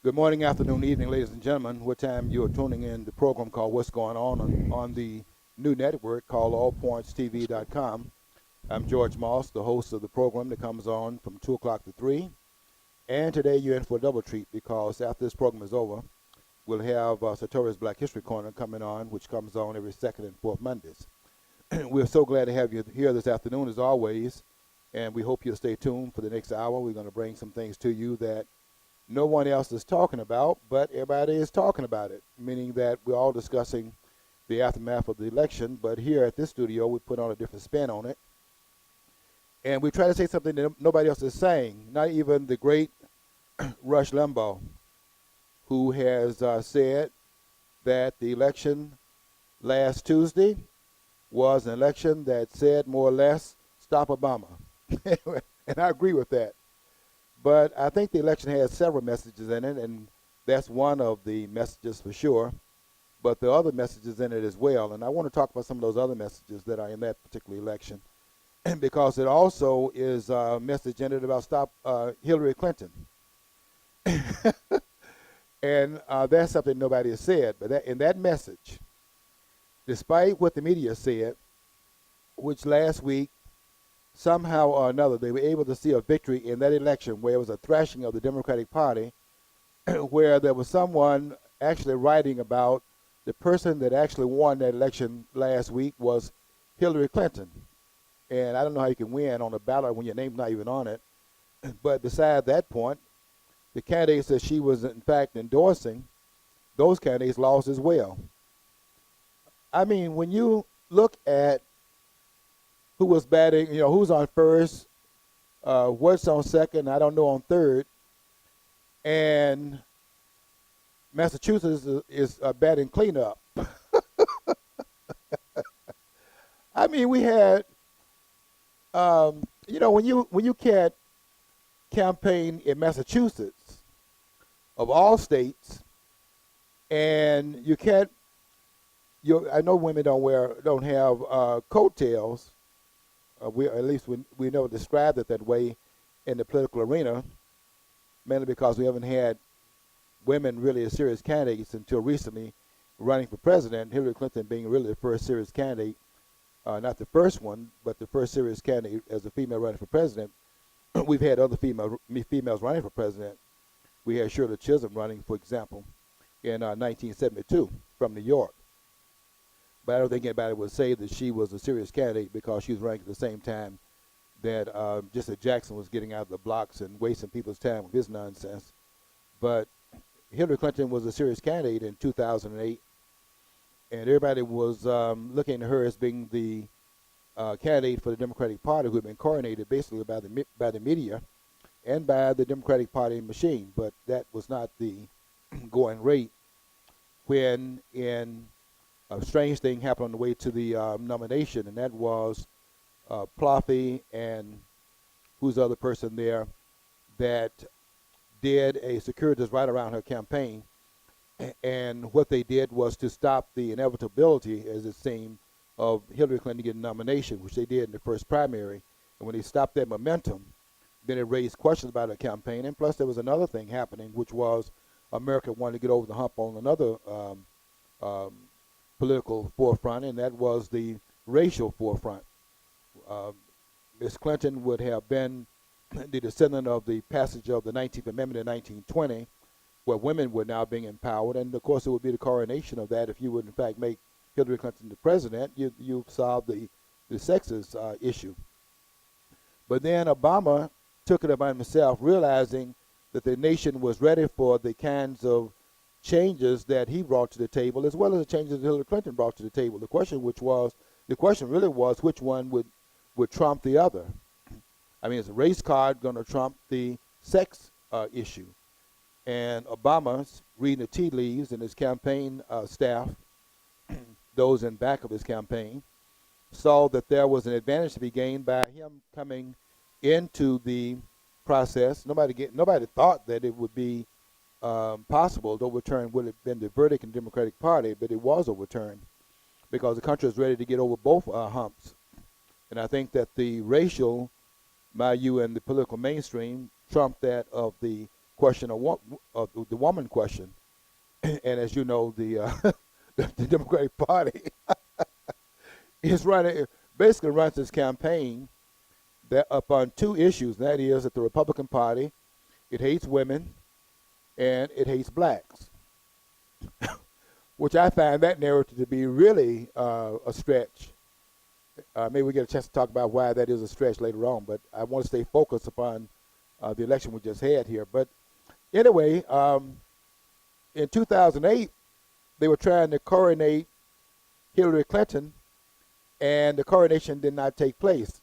Good morning, afternoon, evening, ladies and gentlemen. What time you are tuning in the program called What's Going On the new network called allpointstv.com. I'm George Moss, the host of the program that comes on from 2 o'clock to 3. And today you're in for a double treat because after this program is over, we'll have Sartorius Black History Corner coming on, which comes on every second and fourth Mondays. We're so glad to have you here this afternoon as always, and we hope you'll stay tuned for the next hour. We're going to bring some things to you that no one else is talking about, but everybody is talking about it, meaning that we're all discussing the aftermath of the election. But here at this studio, we put on a different spin on it. And we try to say something that nobody else is saying, not even the great Rush Limbaugh, who has said that the election last Tuesday was an election that said more or less, stop Obama. And I agree with that. But I think the election has several messages in it, and that's one of the messages for sure. But there are other messages in it as well, and I want to talk about some of those other messages that are in that particular election, because it also is a message in it about stop Hillary Clinton. And that's something nobody has said. But in that message, despite what the media said, which last week, somehow or another, they were able to see a victory in that election where it was a thrashing of the Democratic Party, where there was someone actually writing about the person that actually won that election last week was Hillary Clinton. And I don't know how you can win on a ballot when your name's not even on it. But beside that point, the candidates that she was in fact endorsing, those candidates lost as well. I mean, when you look at who was batting, who's on first, what's on second, I don't know on third, and Massachusetts is batting cleanup. I mean, we had, when you can't campaign in Massachusetts, of all states, and you can't, I know women don't have coattails. At least we never described it that way in the political arena, mainly because we haven't had women really as serious candidates until recently running for president, Hillary Clinton being really the first serious candidate, not the first one, but the first serious candidate as a female running for president. We've had other females running for president. We had Shirley Chisholm running, for example, in 1972 from New York. But I don't think anybody would say that she was a serious candidate because she was running at the same time that Jesse Jackson was getting out of the blocks and wasting people's time with his nonsense. But Hillary Clinton was a serious candidate in 2008, and everybody was looking at her as being the candidate for the Democratic Party who had been coronated basically by the media and by the Democratic Party machine. But that was not the going rate when a strange thing happened on the way to the nomination, and that was Plothy and who's the other person there that did a circuitous right around her campaign. And what they did was to stop the inevitability, as it seemed, of Hillary Clinton getting a nomination, which they did in the first primary. And when they stopped that momentum, then it raised questions about her campaign. And plus there was another thing happening, which was America wanted to get over the hump on another political forefront, and that was the racial forefront. Ms. Clinton would have been the descendant of the passage of the 19th Amendment in 1920, where women were now being empowered, and of course it would be the coronation of that. If you would in fact make Hillary Clinton the president, you solved the sexist issue. But then Obama took it upon himself, realizing that the nation was ready for the kinds of changes that he brought to the table, as well as the changes that Hillary Clinton brought to the table. The question really was which one would trump the other. I mean, is the race card going to trump the sex issue? And Obama's reading the tea leaves, and his campaign staff, those in back of his campaign, saw that there was an advantage to be gained by him coming into the process. Nobody thought that it would be possible to overturn would have been the verdict in the Democratic Party, but it was overturned because the country is ready to get over both humps. And I think that the racial milieu and the political mainstream trumped that of the question the woman question, and as you know, the Democratic Party is running basically runs its campaign that upon two issues. And that is that the Republican Party, it hates women and it hates blacks, which I find that narrative to be really a stretch. Maybe we get a chance to talk about why that is a stretch later on, but I want to stay focused upon the election we just had here. But anyway, in 2008, they were trying to coronate Hillary Clinton, and the coronation did not take place.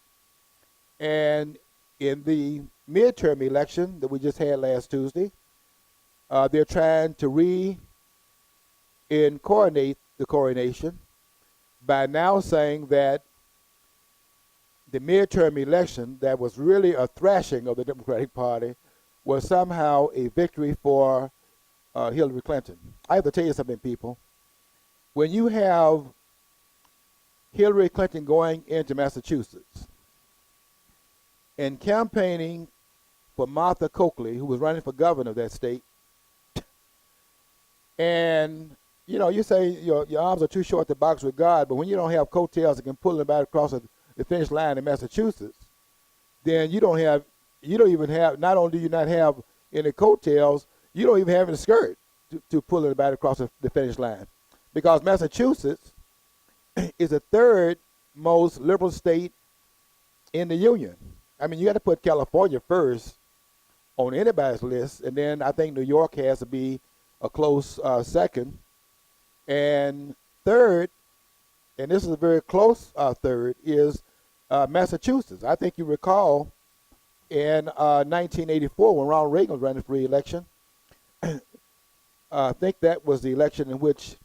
And in the midterm election that we just had last Tuesday, they're trying to reincarnate the coronation by now saying that the midterm election that was really a thrashing of the Democratic Party was somehow a victory for Hillary Clinton. I have to tell you something, people. When you have Hillary Clinton going into Massachusetts and campaigning for Martha Coakley, who was running for governor of that state, and you say your arms are too short to box with God, but when you don't have coattails that can pull anybody across the finish line in Massachusetts, then you don't even have, not only do you not have any coattails, you don't even have any skirt to pull anybody across the finish line. Because Massachusetts is the third most liberal state in the union. I mean, you got to put California first on anybody's list, and then I think New York has to be a close second. And third, and this is a very close third, is Massachusetts. I think you recall in 1984 when Ronald Reagan was running for re-election, I think that was the election in which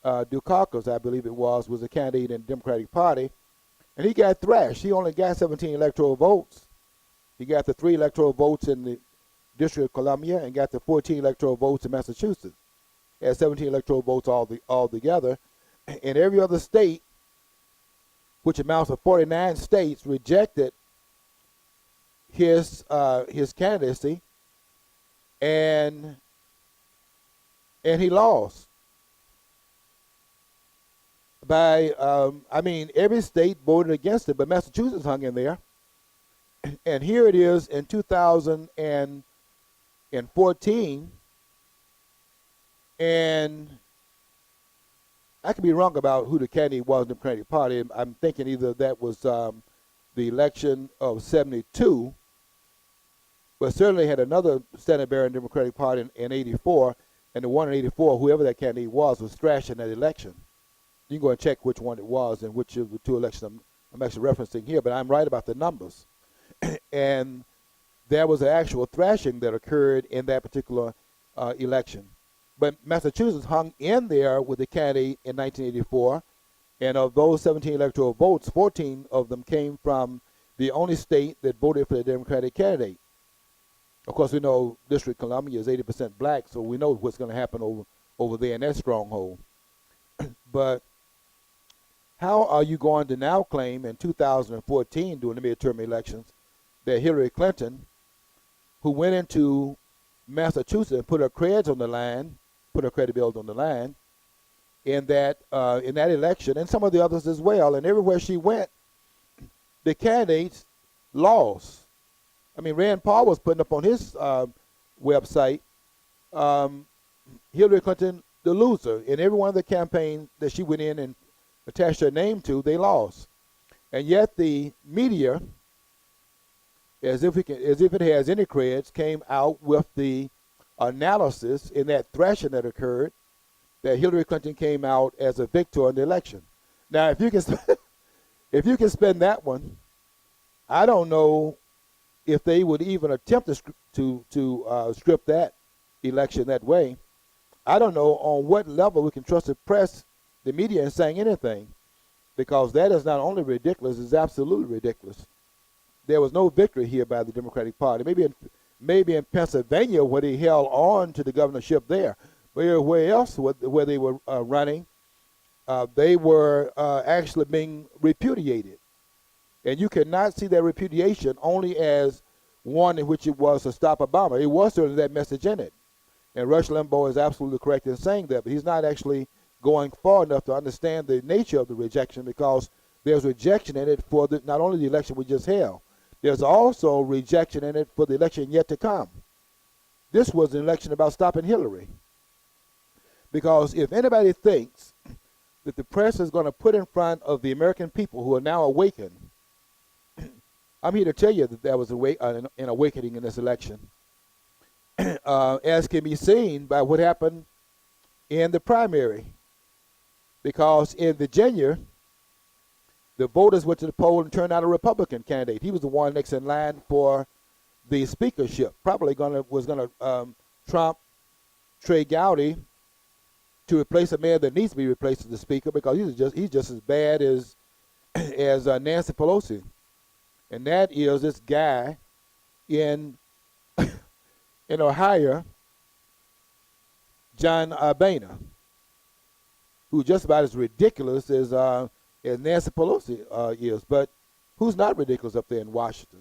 Dukakis, I believe it was a candidate in the Democratic Party, and he got thrashed. He only got 17 electoral votes. He got the 3 electoral votes in the District of Columbia and got the 14 electoral votes in Massachusetts. He had 17 electoral votes all together. And every other state, which amounts to 49 states, rejected his candidacy, and he lost by every state voted against it, but Massachusetts hung in there. And here it is in 2014, and I could be wrong about who the candidate was in the Democratic Party. I'm thinking either that was the election of 72, but certainly had another Senate bearer in the Democratic Party in 84, and the one in 84, whoever that candidate was thrashing that election. You can go and check which one it was and which of the two elections I'm actually referencing here, but I'm right about the numbers. And there was an actual thrashing that occurred in that particular election. But Massachusetts hung in there with the candidate in 1984, and of those 17 electoral votes, 14 of them came from the only state that voted for the Democratic candidate. Of course, we know District of Columbia is 80% black, so we know what's going to happen over there in that stronghold. But how are you going to now claim in 2014, during the midterm elections, that Hillary Clinton, who went into Massachusetts and put her creds on the line, put her credibility on the line, in that election, and some of the others as well, and everywhere she went, the candidates lost. I mean, Rand Paul was putting up on his website, Hillary Clinton, the loser. In every one of the campaigns that she went in and attached her name to, they lost. And yet the media, as if it has any creds, came out with the analysis in that thrashing that occurred, that Hillary Clinton came out as a victor in the election. Now, if you can spend that one, I don't know if they would even attempt to script that election that way. I don't know on what level we can trust the press, the media, in saying anything, because that is not only ridiculous, it's absolutely ridiculous. There was no victory here by the Democratic Party. Maybe in Pennsylvania, where they held on to the governorship there, but everywhere else where they were running, they were actually being repudiated. And you cannot see that repudiation only as one in which it was to stop Obama. It was certainly that message in it. And Rush Limbaugh is absolutely correct in saying that, but he's not actually going far enough to understand the nature of the rejection, because there's rejection in it for not only the election we just held, there's also rejection in it for the election yet to come. This was an election about stopping Hillary. Because if anybody thinks that the press is going to put in front of the American people who are now awakened, I'm here to tell you that there was an awakening in this election, as can be seen by what happened in the primary. Because in Virginia, the voters went to the poll and turned out a Republican candidate. He was the one next in line for the speakership. Probably was going to trump Trey Gowdy to replace a man that needs to be replaced as the speaker, because he's just as bad as Nancy Pelosi, and that is this guy in Ohio, John Boehner, who's just about as ridiculous as Nancy Pelosi is, but who's not ridiculous up there in Washington?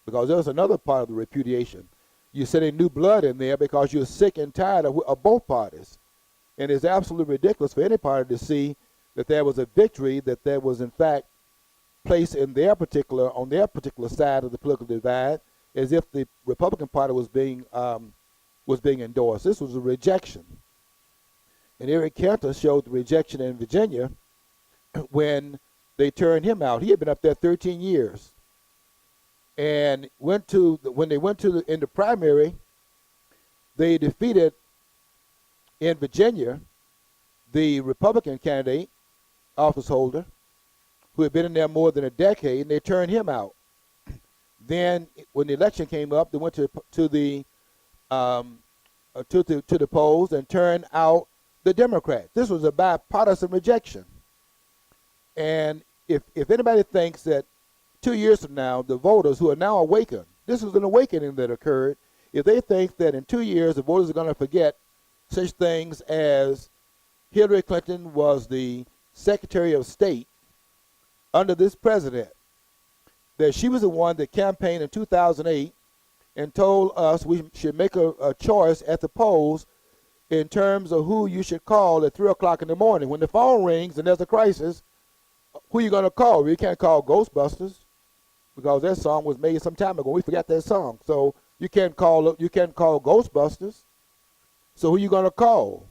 Because there's another part of the repudiation. You're sending new blood in there because you're sick and tired of both parties. And it's absolutely ridiculous for any party to see that there was a victory, that there was in fact placed on their particular side of the political divide, as if the Republican Party was being endorsed. This was a rejection. And Eric Cantor showed the rejection in Virginia when they turned him out. He had been up there 13 years. And when they went to in the primary, they defeated in Virginia the Republican candidate, office holder, who had been in there more than a decade, and they turned him out. Then, when the election came up, they went to the polls and turned out the Democrat. This was a bipartisan rejection. And if anybody thinks that 2 years from now, the voters who are now awakened, this was an awakening that occurred, if they think that in 2 years the voters are going to forget such things as Hillary Clinton was the Secretary of State under this president, that she was the one that campaigned in 2008 and told us we should make a choice at the polls in terms of who you should call at 3 o'clock in the morning. When the phone rings and there's a crisis, who are you going to call? You can't call Ghostbusters, because that song was made some time ago. We forgot that song. So you can't call Ghostbusters. So who are you going to call?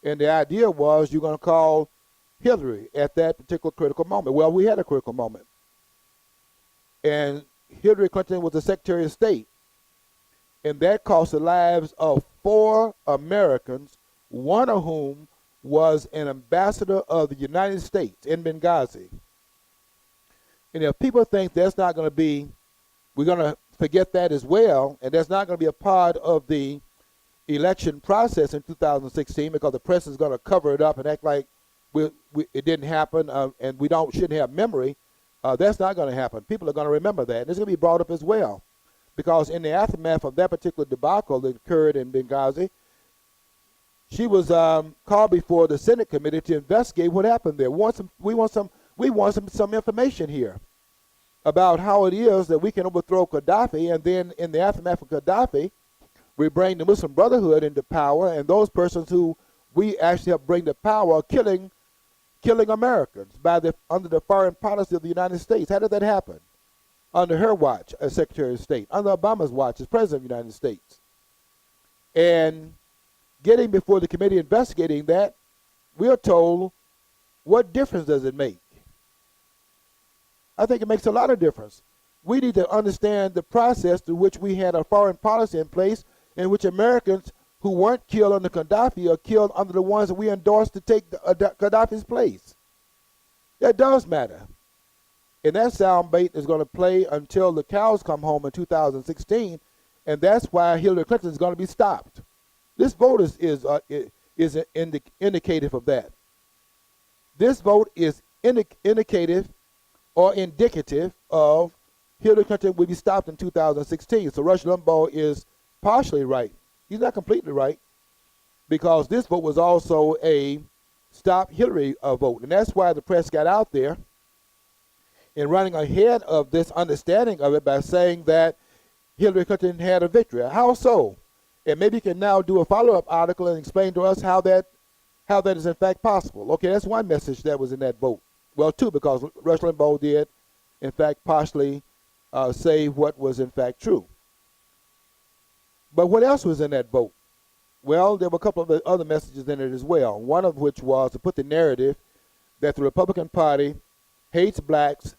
And the idea was you're going to call Hillary at that particular critical moment. Well, we had a critical moment. And Hillary Clinton was the Secretary of State. And that cost the lives of 4 Americans, one of whom was an ambassador of the United States in Benghazi. And if people think that's not going to be, we're going to forget that as well, and that's not going to be a part of the election process in 2016, because the press is going to cover it up and act like it didn't happen, and we shouldn't have memory. That's not going to happen. People are going to remember that, and it's going to be brought up as well, because in the aftermath of that particular debacle that occurred in Benghazi, she was called before the Senate committee to investigate what happened there. We want some information here about how it is that we can overthrow Gaddafi, and then in the aftermath of Gaddafi, we bring the Muslim Brotherhood into power, and those persons who we actually help bring to power are killing Americans under the foreign policy of the United States. How did that happen? Under her watch as Secretary of State, under Obama's watch as President of the United States. And getting before the committee investigating that, we are told, what difference does it make? I think it makes a lot of difference. We need to understand the process through which we had a foreign policy in place in which Americans who weren't killed under Gaddafi are killed under the ones that we endorsed to take Gaddafi's place. That does matter. And that soundbite is going to play until the cows come home in 2016, and that's why Hillary Clinton is going to be stopped. This vote is indicative of that. This vote is indicative or indicative of Hillary Clinton will be stopped in 2016. So Rush Limbaugh is partially right. He's not completely right, because this vote was also a stop Hillary vote. And that's why the press got out there and running ahead of this understanding of it by saying that Hillary Clinton had a victory. How so? And maybe you can now do a follow-up article and explain to us how that is in fact possible. Okay, that's one message that was in that vote. Well, two, because Rush Limbaugh did, in fact, partially say what was in fact true. But what else was in that vote? Well, there were a couple of other messages in it as well, one of which was to put the narrative that the Republican Party hates blacks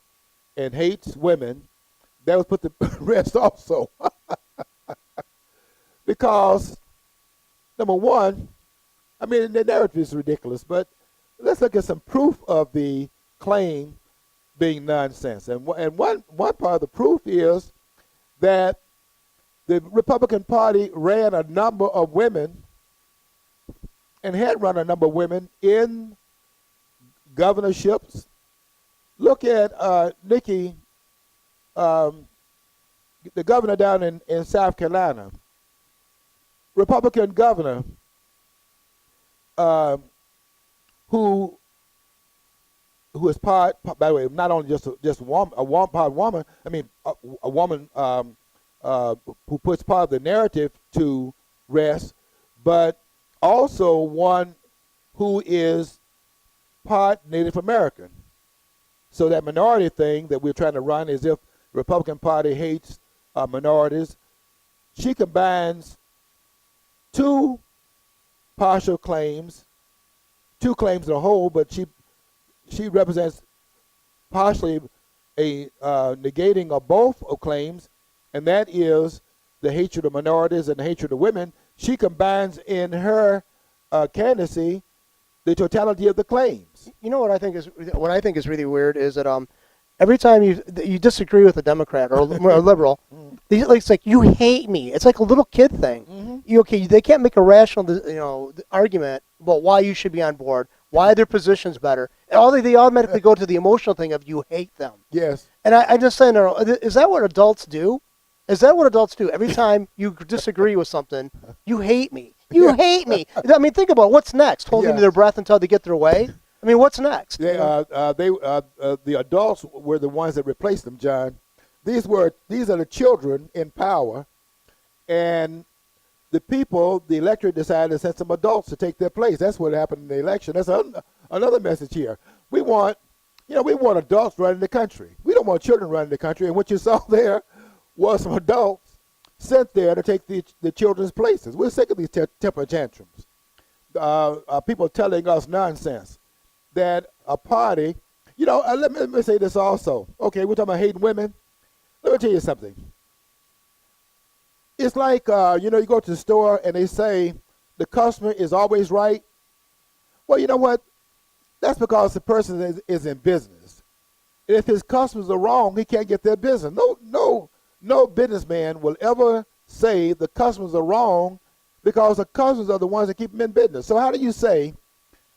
and hates women. That was put to rest also. Because, number one, I mean, the narrative is ridiculous, but let's look at some proof of the claim being nonsense. And one part of the proof is that the Republican Party ran a number of women and had run a number of women in governorships. Look at Nikki, the governor down in South Carolina, Republican governor, who is part, by the way, not only just a woman, I mean a woman who puts part of the narrative to rest, but also one who is part Native American. So that minority thing that we're trying to run as if the Republican Party hates minorities, she combines two partial claims, two claims in a whole, but she represents partially a negating of both of claims, and that is the hatred of minorities and the hatred of women. She combines in her candidacy the totality of the claims. You know what I think is really weird is that every time you disagree with a Democrat or a liberal, it's like you hate me. It's like a little kid thing. Mm-hmm. They can't make a rational argument about why you should be on board, why their position's better. They automatically go to the emotional thing of you hate them. Yes. And I just say, no, is that what adults do? Is that what adults do? Every time you disagree with something, you hate me. You hate me. I mean, think about it. What's next? Holding their breath until they get their way? I mean, what's next? The adults were the ones that replaced them, John. These are the children in power, and the people, the electorate decided to send some adults to take their place. That's what happened in the election. That's another message here. We want adults running the country. We don't want children running the country. And what you saw there was some adults sent there to take the children's places. We're sick of these temper tantrums. People telling us nonsense that a party, let me say this also. Okay, we're talking about hating women. Let me tell you something. It's like, you go to the store and they say the customer is always right. Well, you know what? That's because the person is in business. If his customers are wrong, he can't get their business. No businessman will ever say the customers are wrong because the customers are the ones that keep them in business. So how do you say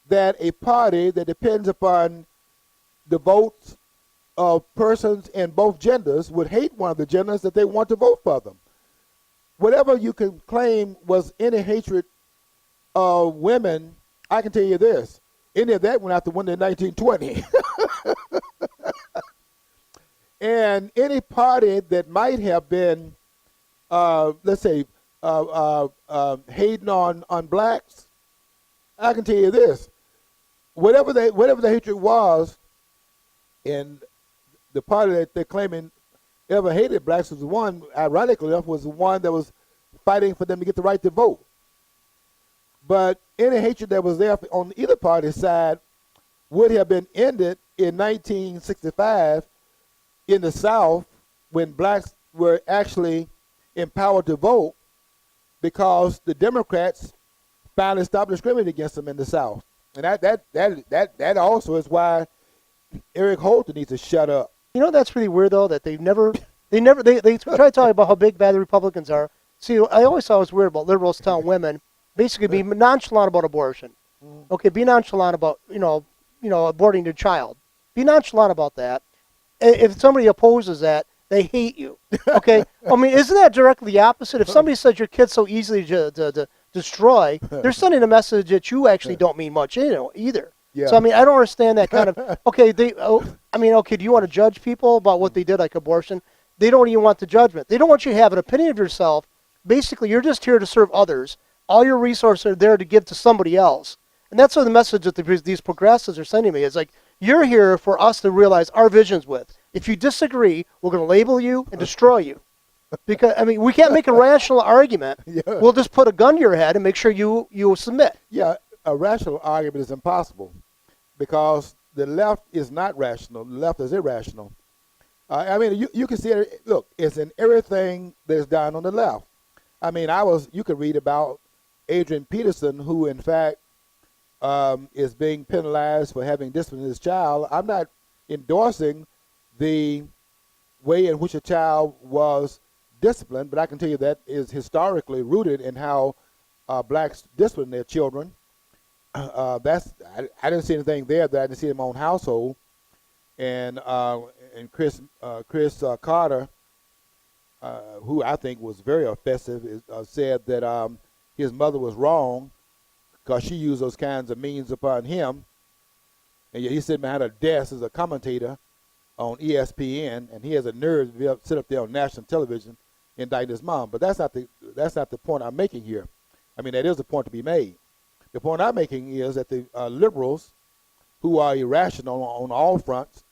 that a party that depends upon the votes of persons in both genders would hate one of the genders that they want to vote for them? Whatever you can claim was any hatred of women, I can tell you this. Any of that went out the window in 1920. And any party that might have been, let's say, hating on blacks, I can tell you this: whatever the hatred was, and the party that they're claiming ever hated blacks was the one, ironically enough, was the one that was fighting for them to get the right to vote. But any hatred that was there on either party's side would have been ended in 1965 in the South when blacks were actually empowered to vote because the Democrats finally stopped discriminating against them in the South. And that also is why Eric Holder needs to shut up. You know, that's really weird though, that they try to talk about how big bad the Republicans are. See, I always thought it was weird about liberals telling women basically be nonchalant about abortion. Okay, be nonchalant about aborting your child. Be nonchalant about that. If somebody opposes that, they hate you. Okay, I mean, isn't that directly the opposite? If somebody says your kid's so easily to destroy, they're sending a message that you actually don't mean much either. Yeah. So I mean, I don't understand that kind of. Okay, do you want to judge people about what they did, like abortion? they don't even want the judgment. They don't want you to have an opinion of yourself. Basically, you're just here to serve others. All your resources are there to give to somebody else. And that's what the message that these progressives are sending me is like, you're here for us to realize our visions with. If you disagree, we're going to label you and destroy you. Because, I mean, we can't make a rational argument. Yeah. We'll just put a gun to your head and make sure you submit. Yeah, a rational argument is impossible because the left is not rational. The left is irrational. I mean, you can see it. Look, it's in everything that's done on the left. I mean, you could read about Adrian Peterson, who in fact is being penalized for having disciplined his child. I'm not endorsing the way in which a child was disciplined, but I can tell you that is historically rooted in how blacks discipline their children. I didn't see anything there that I didn't see in my own household. And Chris Carter, who I think was very offensive, said that his mother was wrong because she used those kinds of means upon him. And yet he's sitting behind a desk as a commentator on ESPN, and he has a nerve to sit up there on national television indicting his mom. But that's not the point I'm making here. I mean, that is a point to be made. The point I'm making is that the liberals, who are irrational on all fronts,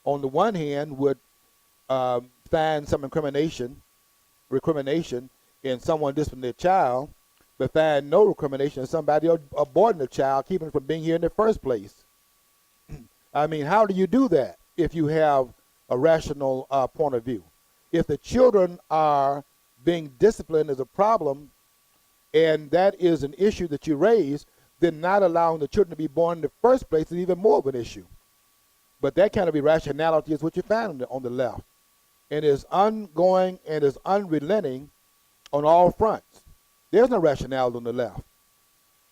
on the one hand would find some recrimination in someone disciplining their child, but find no recrimination in somebody aborting the child, keeping it from being here in the first place. I mean, how do you do that if you have a rational point of view? If the children are being disciplined is a problem, and that is an issue that you raise, then not allowing the children to be born in the first place is even more of an issue. But that kind of irrationality is what you find on the left. And is ongoing and is unrelenting on all fronts. There's no rationality on the left.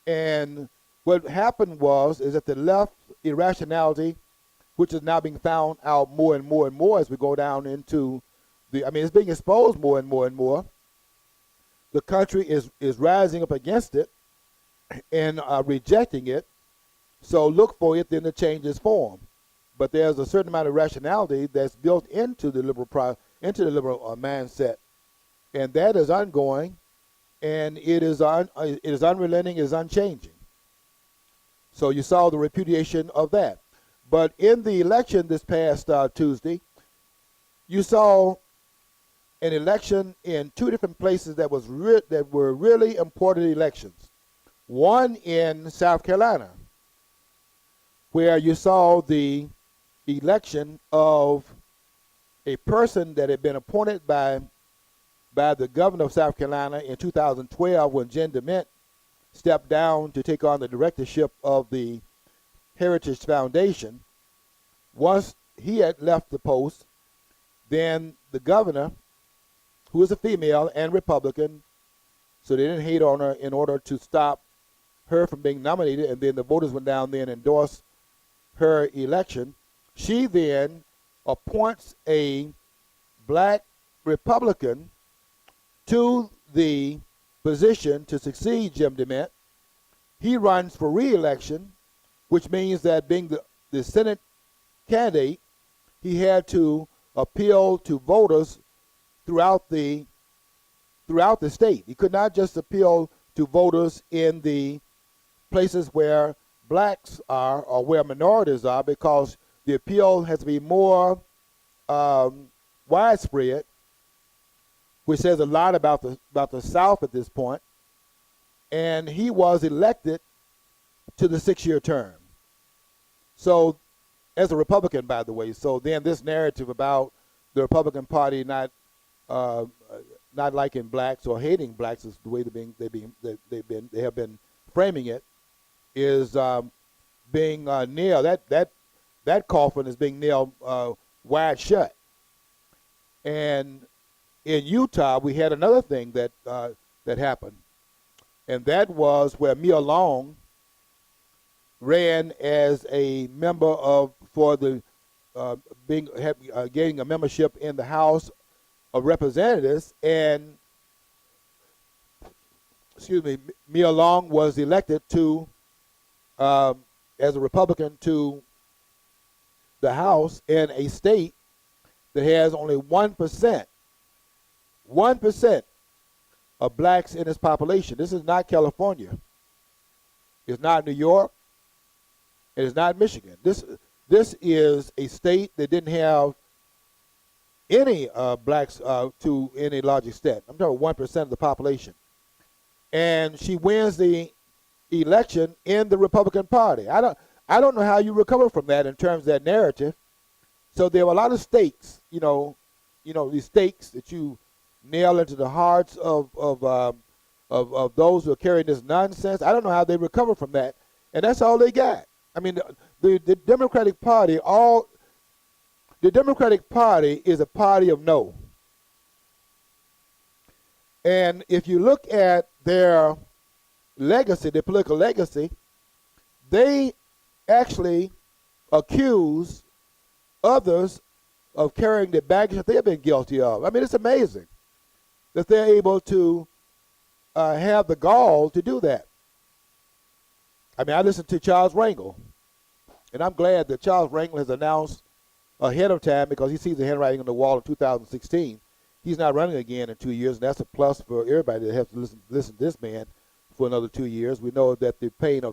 And what happened is that the left irrationality, which is now being found out more and more and more as we go down into it's being exposed more and more and more. The country is rising up against it and rejecting it. So look for it then to change its form. But there's a certain amount of rationality that's built into the liberal mindset, and that is ongoing, and it is unrelenting, is unchanging. So you saw the repudiation of that. But in the election this past Tuesday, you saw an election in two different places that were really important elections. One in South Carolina, where you saw the election of a person that had been appointed by the governor of South Carolina in 2012 when Jen DeMint stepped down to take on the directorship of the Heritage Foundation. Once he had left the post, then the governor, who is a female and Republican, so they didn't hate on her in order to stop her from being nominated, and then the voters went down there and endorsed her election. She then appoints a black Republican to the position to succeed Jim DeMint. He runs for re-election, which means that being the Senate candidate, he had to appeal to voters throughout the state. He could not just appeal to voters in the places where blacks are or where minorities are, because the appeal has to be more widespread, which says a lot about the South at this point. And he was elected to the 6-year term. So, as a Republican, by the way. So then this narrative about the Republican Party not liking blacks or hating blacks is the way they have been framing it, is being nailed. That coffin is being nailed wide shut. And in Utah, we had another thing that happened, and that was where Mia Long ran as a member gaining a membership in the House of Representatives, and Mia Long was elected to as a Republican to the House in a state that has only 1% of blacks in its population. This is not California. It's not New York. It is not Michigan. This is a state that didn't have any blacks to any large extent. I'm talking 1% of the population. And she wins the election in the Republican Party. I don't know how you recover from that in terms of that narrative. So there were a lot of stakes, these stakes that you nail into the hearts of those who are carrying this nonsense. I don't know how they recover from that, and that's all they got. I mean, the Democratic Party, the Democratic Party is a party of no. And if you look at their legacy, their political legacy, they actually accuse others of carrying the baggage that they've been guilty of. I mean, it's amazing that they're able to have the gall to do that. I mean, I listened to Charles Rangel, and I'm glad that Charles Rangel has announced ahead of time, because he sees the handwriting on the wall in 2016. He's not running again in 2 years, and that's a plus for everybody that has to listen to this man for another 2 years. We know that the pain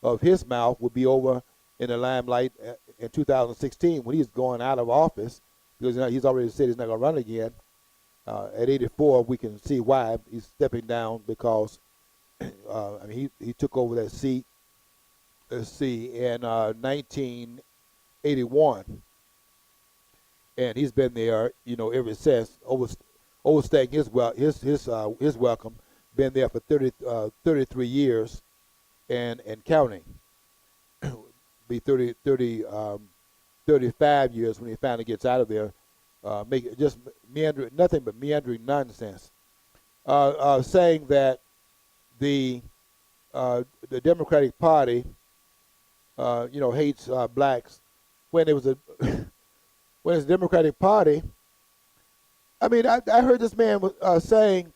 of his mouth will be over in the limelight in 2016 when he's going out of office, because he's already said he's not going to run again. At 84, we can see why he's stepping down, because he took over that seat, in 1981. And he's been there, ever since, overstaying his welcome. Been there for 33 years, and counting. Be 35 years when he finally gets out of there. Just meandering, nothing but meandering nonsense. Saying that the Democratic Party, hates blacks, when it was when it's a Democratic Party. I mean, I heard this man saying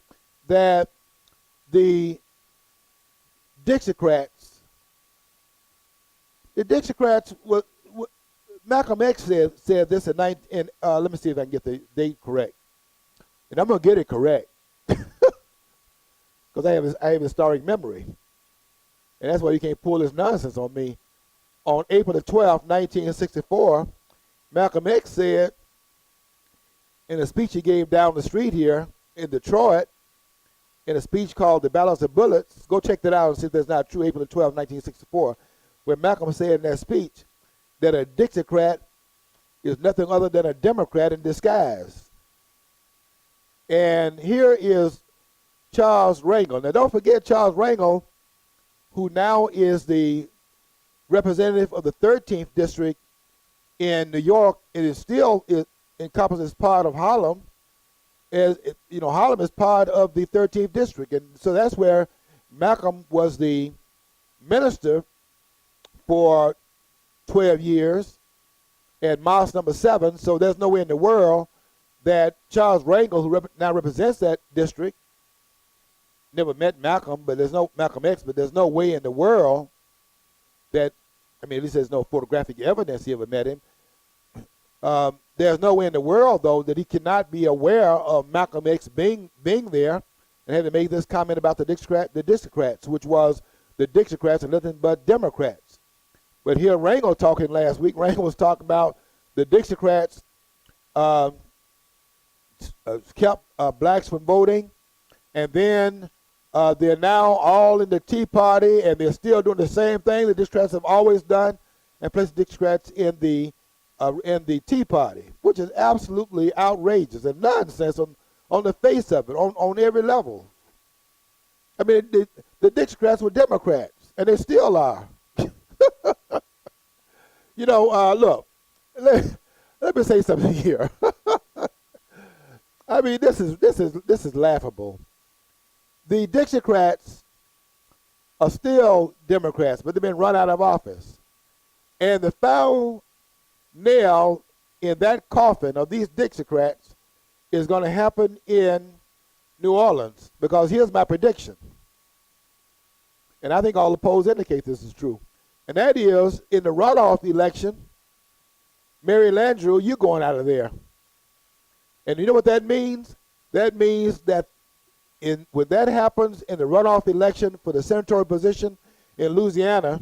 that the Dixiecrats, Malcolm X said this in let me see if I can get the date correct, and I'm gonna get it correct because I have a historic memory, and that's why you can't pull this nonsense on me. On April the 12th, 1964. Malcolm X said in a speech he gave down the street here in Detroit, in a speech called The Balance of Bullets. Go check that out and see if that's not true. April the 12th, 1964, where Malcolm said in that speech that a Dixiecrat is nothing other than a Democrat in disguise. And here is Charles Rangel. Now, don't forget Charles Rangel, who now is the representative of the 13th District in New York. It encompasses part of Harlem. Harlem is part of the 13th District. And so that's where Malcolm was the minister for 12 years at Mosque number 7. So there's no way in the world that Charles Rangel, who now represents that district, never met Malcolm, but there's no Malcolm X, but there's no way in the world that, at least there's no photographic evidence he ever met him. There's no way in the world, though, that he cannot be aware of Malcolm X being there and having made this comment about the Dixiecrats, which was the Dixiecrats are nothing but Democrats. But here Rangel talking last week, Rangel was talking about the Dixiecrats kept blacks from voting, and then they're now all in the Tea Party, and they're still doing the same thing the Dixiecrats have always done, and place the Dixiecrats in the Tea Party, which is absolutely outrageous and nonsense on the face of it, on every level. I mean, the Dixiecrats were Democrats, and they still are. Look, let me say something here. I mean, this is laughable. The Dixiecrats are still Democrats, but they've been run out of office. And the foul nail in that coffin of these Dixiecrats is going to happen in New Orleans, because here's my prediction. And I think all the polls indicate this is true. And that is, in the runoff election, Mary Landrieu, you're going out of there. And you know what that means? That means that when that happens in the runoff election for the senatorial position in Louisiana,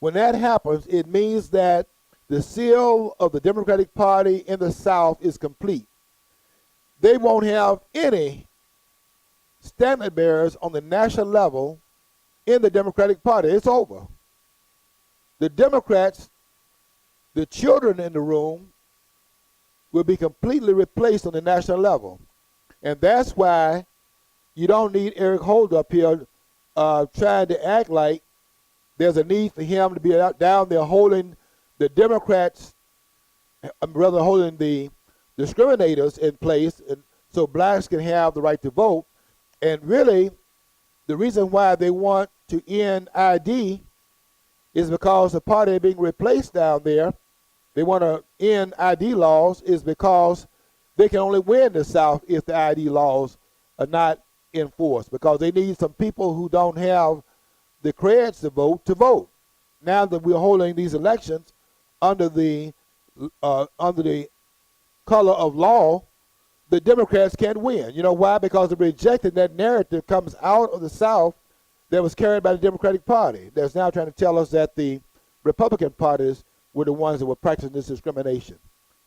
when that happens, it means that the seal of the Democratic Party in the South is complete. They won't have any standard bearers on the national level in the Democratic Party. It's over. The Democrats, the children in the room, will be completely replaced on the national level. And that's why you don't need Eric Holder up here trying to act like there's a need for him to be out down there holding the Democrats, rather holding the discriminators in place, and so blacks can have the right to vote. And really, the reason why they want to end ID is because the party being replaced down there, they want to end ID laws, is because they can only win the South if the ID laws are not enforced, because they need some people who don't have the creds to vote. Now that we're holding these elections under the color of law, the Democrats can't win. You know why? Because they're rejecting that narrative comes out of the South that was carried by the Democratic Party. That's now trying to tell us that the Republican parties were the ones that were practicing this discrimination.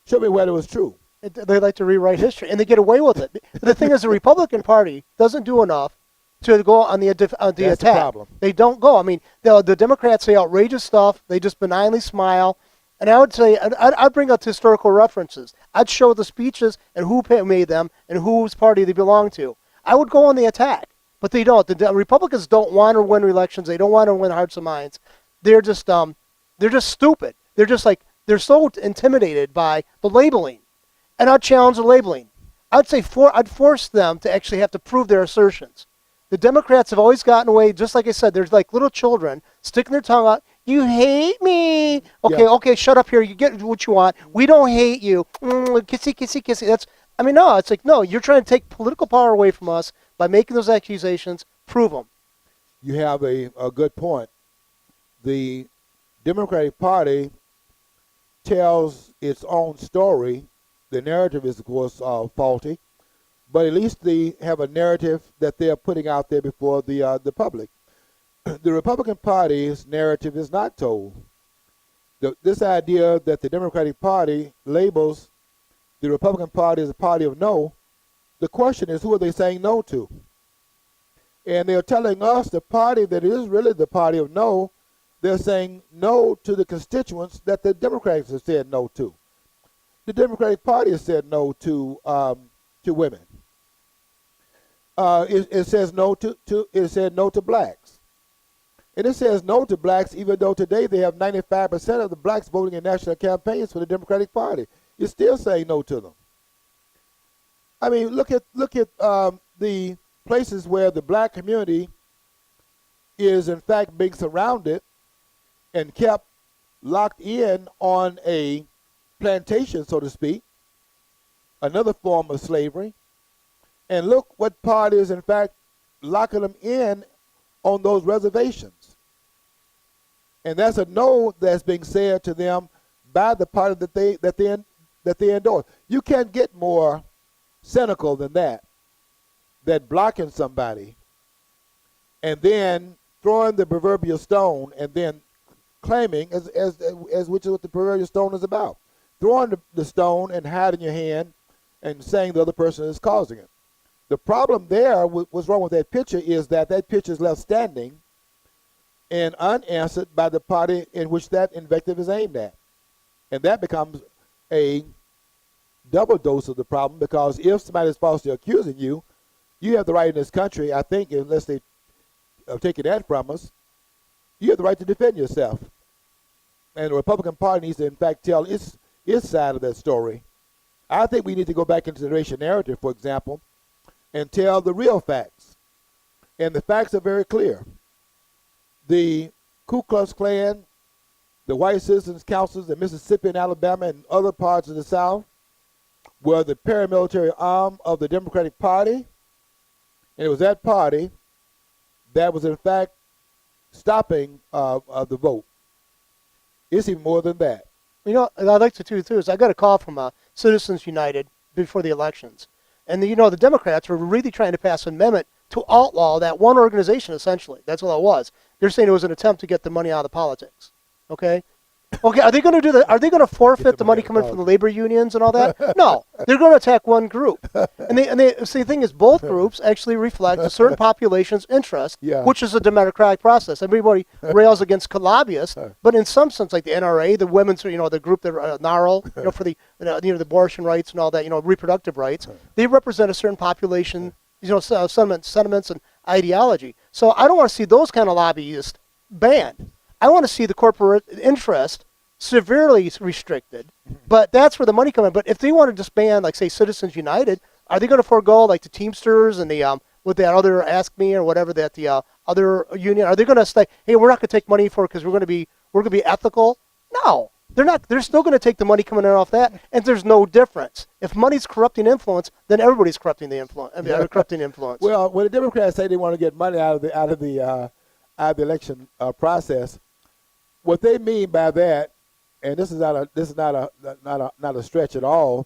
Show me where it was true. They like to rewrite history, and they get away with it. The thing is, the Republican Party doesn't do enough to go on the attack. The problem. They don't go. I mean, the Democrats say outrageous stuff. They just benignly smile. And I would say, I'd bring up historical references. I'd show the speeches and who made them and whose party they belong to. I would go on the attack, but they don't. The Republicans don't want to win elections. They don't want to win hearts and minds. They're just stupid. They're just like, they're so intimidated by the labeling. And I'd challenge the labeling. I'd say I'd force them to actually have to prove their assertions. The Democrats have always gotten away, just like I said, they're like little children sticking their tongue out. You hate me. Okay, Yeah. okay, shut up here. You get what you want. We don't hate you. Kissy, kissy, kissy. No, it's like, no, you're trying to take political power away from us by making those accusations. Prove them. You have a good point. The Democratic Party tells its own story. The narrative is, of course, faulty, but at least they have a narrative that they're putting out there before the public. The Republican Party's narrative is not told. This idea that the Democratic Party labels the Republican Party as a party of no, the question is, who are they saying no to? And they're telling us the party that is really the party of no, they're saying no to the constituents that the Democrats have said no to. The Democratic Party has said no to women. It says no it said no to blacks. And it says no to blacks even though today they have 95% of the blacks voting in national campaigns for the Democratic Party. You're still saying no to them. I mean, look at the places where the black community is in fact being surrounded and kept locked in on a plantation, so to speak, another form of slavery. And look what part is in fact locking them in on those reservations. And that's a no that's being said to them by the party that they endorse. You can't get more cynical than that blocking somebody and then throwing the proverbial stone and then claiming, as which is what the proverbial stone is about, throwing the stone and hiding your hand and saying the other person is causing it. The problem there, what's wrong with that picture, is that picture is left standing and unanswered by the party in which that invective is aimed at. And that becomes a double dose of the problem, because if somebody is falsely accusing you, you have the right in this country, I think, unless they have taken that from us, you have the right to defend yourself. And the Republican Party needs to, in fact, tell its side of that story. I think we need to go back into the racial narrative, for example, and tell the real facts. And the facts are very clear. The Ku Klux Klan, the White Citizens Councils in Mississippi and Alabama and other parts of the South were the paramilitary arm of the Democratic Party. And it was that party that was, in fact, stopping the vote. It's even more than that. You know, I'd like to too is I got a call from Citizens United before the elections. And the Democrats were really trying to pass an amendment to outlaw that one organization, essentially. That's all it was. They're saying it was an attempt to get the money out of politics. Okay? Okay, are they going to do that? Are they going to forfeit the money coming from the labor unions and all that? No, they're going to attack one group. And see, the thing is, both groups actually reflect a certain population's interest, which is a democratic process. Everybody rails against lobbyists, but in some sense, like the NRA, the women's, the group that NARAL, for the the abortion rights and all that, reproductive rights, they represent a certain population, sentiments and ideology. So I don't want to see those kind of lobbyists banned. I want to see the corporate interest severely restricted, but that's where the money comes in. But if they want to disband, like say Citizens United, are they going to forego like the Teamsters and the with that other Ask Me or whatever that the other union? Are they going to say, hey, we're not going to take money for it because we're going to be ethical? No, they're not. They're still going to take the money coming in off that, and there's no difference. If money's corrupting influence, then everybody's corrupting the influence. Corrupting influence. Well, when the Democrats say they want to get money out of the election process, what they mean by that, and this is not a stretch at all.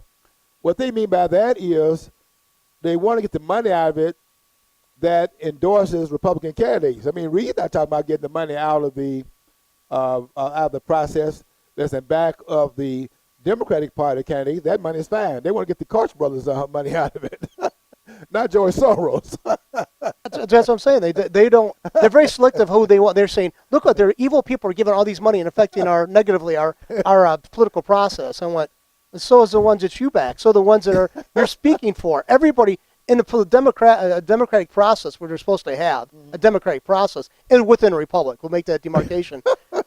What they mean by that is they want to get the money out of it that endorses Republican candidates. I mean, Reid's not talking about getting the money out of the process that's in back of the Democratic Party candidates. That money is fine. They want to get the Koch brothers money out of it, not George Soros. That's what I'm saying. They don't. They're very selective who they want. They're saying, look, what they're evil people are giving all these money and affecting negatively our political process. I went, and so is the ones that you back. So the ones that you're speaking for. Everybody in the democratic process, where they're supposed to have a democratic process, and within a republic, we'll make that demarcation.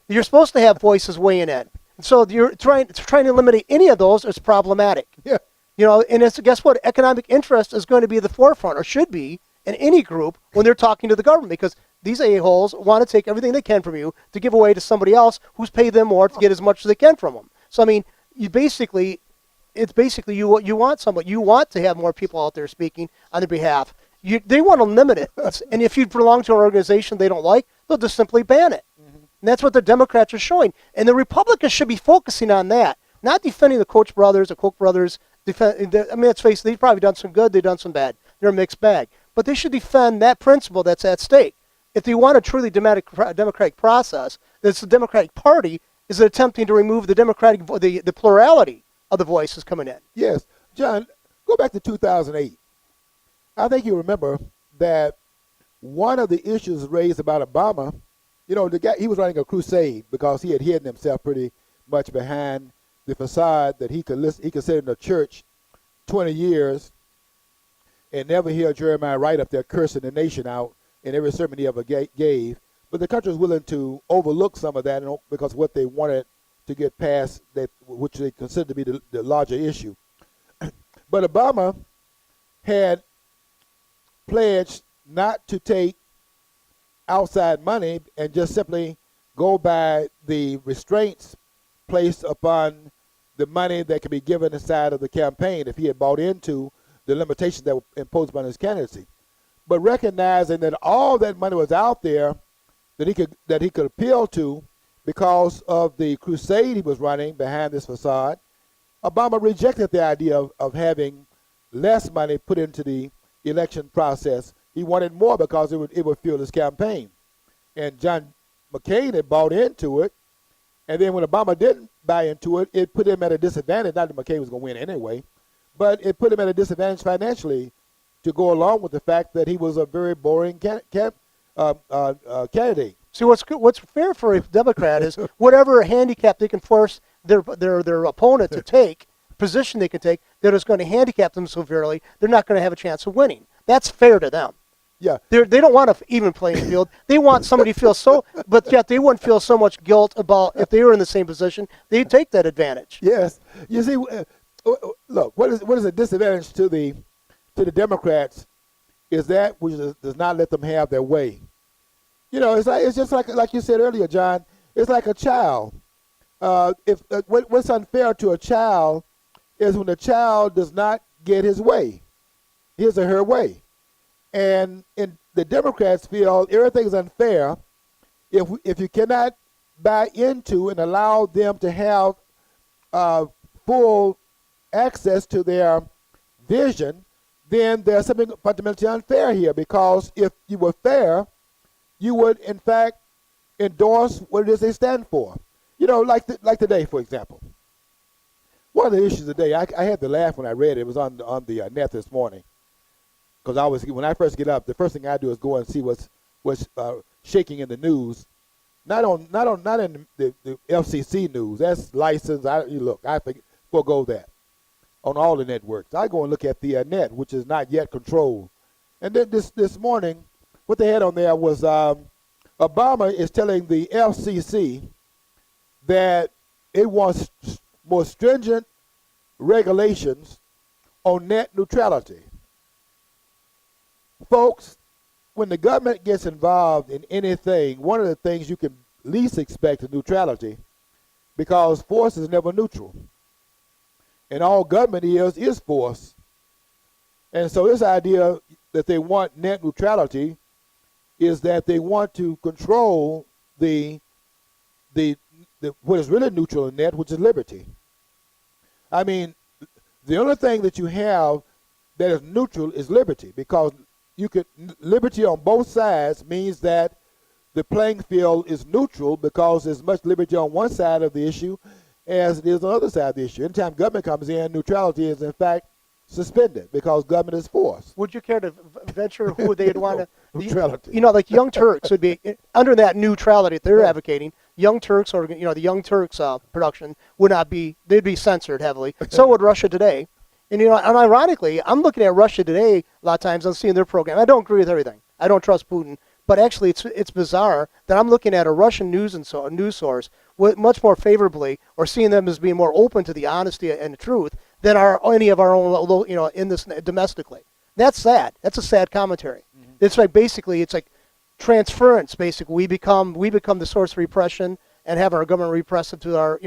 You're supposed to have voices weighing in. And so you're trying to eliminate any of those is problematic. Yeah. And guess what? Economic interest is going to be the forefront, or should be, in any group when they're talking to the government, because these a-holes want to take everything they can from you to give away to somebody else who's paid them more to get as much as they can from them. So I mean, you want to have more people out there speaking on their behalf. They want to limit it, and if you belong to an organization they don't like, they'll just simply ban it. And that's what the Democrats are showing, and the Republicans should be focusing on that, not defending the Koch brothers, the Koch brothers. I mean, let's face it, they've probably done some good, they've done some bad. They're a mixed bag. But they should defend that principle that's at stake. If they want a truly democratic process, that's the Democratic Party is attempting to remove the plurality of the voices coming in. Yes. John, go back to 2008. I think you remember that one of the issues raised about Obama, the guy, he was running a crusade because he had hidden himself pretty much behind the facade that he could sit in a church 20 years and never hear Jeremiah Wright up there cursing the nation out in every sermon he ever gave. But the country was willing to overlook some of that because what they wanted to get past, which they considered to be the larger issue. But Obama had pledged not to take outside money and just simply go by the restraints placed upon the money that could be given inside of the campaign if he had bought into the limitations that were imposed upon his candidacy. But recognizing that all that money was out there that he could appeal to because of the crusade he was running behind this facade, Obama rejected the idea of having less money put into the election process. He wanted more because it would fuel his campaign. And John McCain had bought into it. And then when Obama didn't buy into it, it put him at a disadvantage. Not that McCain was going to win anyway, but it put him at a disadvantage financially to go along with the fact that he was a very boring candidate. See, what's fair for a Democrat is whatever handicap they can force their opponent to take, position they can take, that is going to handicap them severely, they're not going to have a chance of winning. That's fair to them. Yeah. They don't want an even playing field. They want somebody to feel but yet they wouldn't feel so much guilt about if they were in the same position. They'd take that advantage. Yes. You see, look, what is a disadvantage to the Democrats is that which does not let them have their way. It's just like you said earlier, John. It's like a child. What's unfair to a child is when the child does not get his way, his or her way. And the Democrats feel everything's unfair if you cannot buy into and allow them to have full access to their vision, then there's something fundamentally unfair here, because if you were fair, you would, in fact, endorse what it is they stand for. You know, like today, for example. One of the issues today, I had to laugh when I read it. It was on the net this morning, because when I first get up, the first thing I do is go and see what's shaking in the news. Not in the FCC news. That's licensed. I forego that. On all the networks, I go and look at the net, which is not yet controlled. And then this morning, what they had on there was Obama is telling the FCC that it wants more stringent regulations on net neutrality. Folks, when the government gets involved in anything, one of the things you can least expect is neutrality, because force is never neutral. And all government is force. And so this idea that they want net neutrality is that they want to control the what is really neutral in net, which is liberty. I mean, the only thing that you have that is neutral is liberty, because liberty on both sides means that the playing field is neutral, because there's much liberty on one side of the issue as it is on the other side of the issue. Anytime government comes in, neutrality is in fact suspended, because government is force. Would you care to venture who they'd want to? Neutrality. You know, like Young Turks would be under that neutrality that they're advocating. Young Turks, or the Young Turks production would not be. They'd be censored heavily. So would Russia Today. And and ironically, I'm looking at Russia Today a lot of times. I'm seeing their program. I don't agree with everything. I don't trust Putin. But actually, it's bizarre that I'm looking at a Russian news source much more favorably, or seeing them as being more open to the honesty and the truth than any of our own, in this domestically. That's sad. That's a sad commentary. Mm-hmm. It's like transference. Basically, we become the source of repression and have our government repressive to our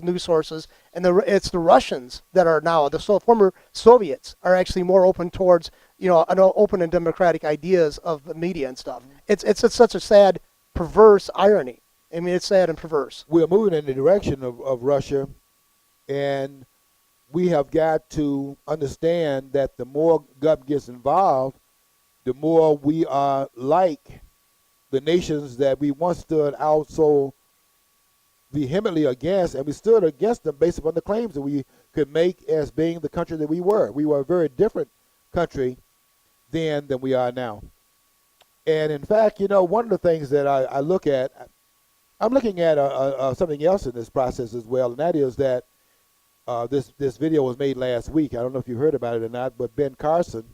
news sources. And it's the Russians that are now, the former Soviets are actually more open towards open and democratic ideas of the media and stuff. Mm-hmm. It's such a sad, perverse irony. I mean, it's sad and perverse. We're moving in the direction of Russia, and we have got to understand that the more government gets involved, the more we are like the nations that we once stood out so vehemently against, and we stood against them based upon the claims that we could make as being the country that we were. We were a very different country then than we are now. And in fact, one of the things that I look at, I'm looking at something else in this process as well, and that is that this video was made last week. I don't know if you heard about it or not, but Ben Carson,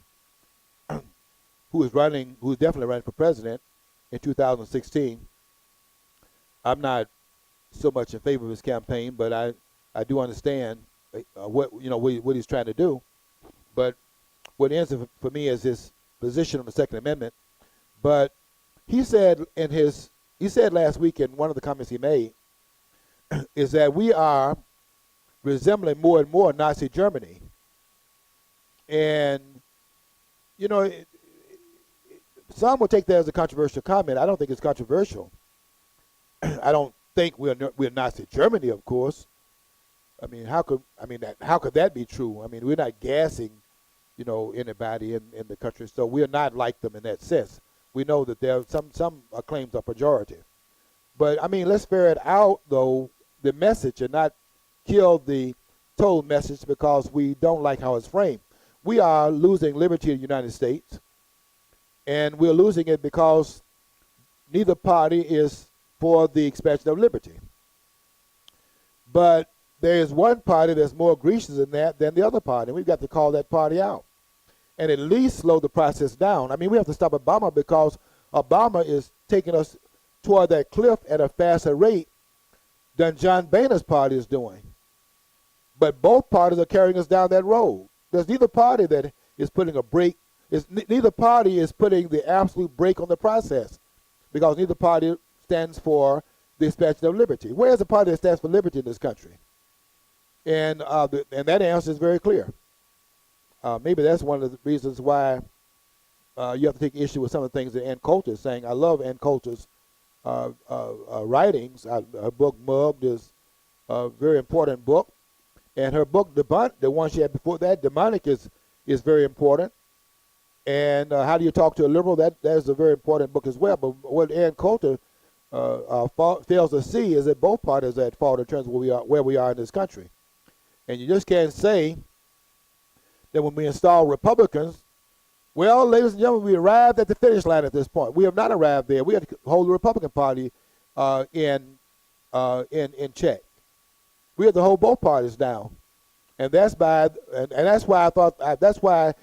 who is definitely running for president in 2016. I'm not so much in favor of his campaign, but I do understand what he's trying to do. But what ends up for me is his position on the Second Amendment. But he said last week in one of the comments he made is that we are resembling more and more Nazi Germany. And some would take that as a controversial comment. I don't think it's controversial. I don't think we're Nazi Germany, of course. I mean, how could that be true? I mean, we're not gassing, anybody in the country, so we're not like them in that sense. We know that there are some claims are pejorative, but I mean, let's ferret out though the message and not kill the total message because we don't like how it's framed. We are losing liberty in the United States, and we're losing it because neither party is for the expansion of liberty. But there is one party that's more egregious in that than the other party, and we've got to call that party out and at least slow the process down. I mean, we have to stop Obama because Obama is taking us toward that cliff at a faster rate than John Boehner's party is doing. But both parties are carrying us down that road. There's neither party that is putting a brake. Neither party is putting the absolute brake on the process because neither party stands for the expansion of liberty. Where is the party that stands for liberty in this country? And that answer is very clear. Maybe that's one of the reasons why you have to take issue with some of the things that Ann Coulter is saying. I love Ann Coulter's writings. Her book, Mugged, is a very important book. And her book, the one she had before that, Demonic, is is very important. And how do you talk to a liberal? That is a very important book as well. But what Ann Coulter fails to see is that both parties are at fault in terms of where we are in this country. And you just can't say that when we install Republicans, well, ladies and gentlemen, we arrived at the finish line at this point. We have not arrived there. We have to hold the Republican Party in check. We have to hold both parties down, and that's why I thought that's why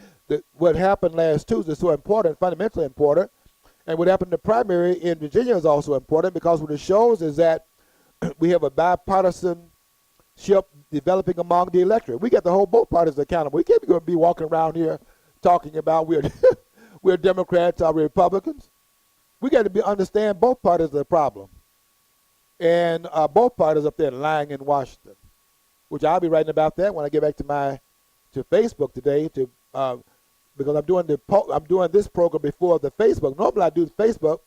what happened last Tuesday is so important, fundamentally important, and what happened in the primary in Virginia is also important, because what it shows is that we have a bipartisanship developing among the electorate. We got to hold both parties accountable. We can't be walking around here talking about we're Democrats or Republicans. We got to understand both parties are the problem. And both parties up there lying in Washington, which I'll be writing about that when I get back to Facebook today, because I'm doing this program before the Facebook. Normally I do the Facebook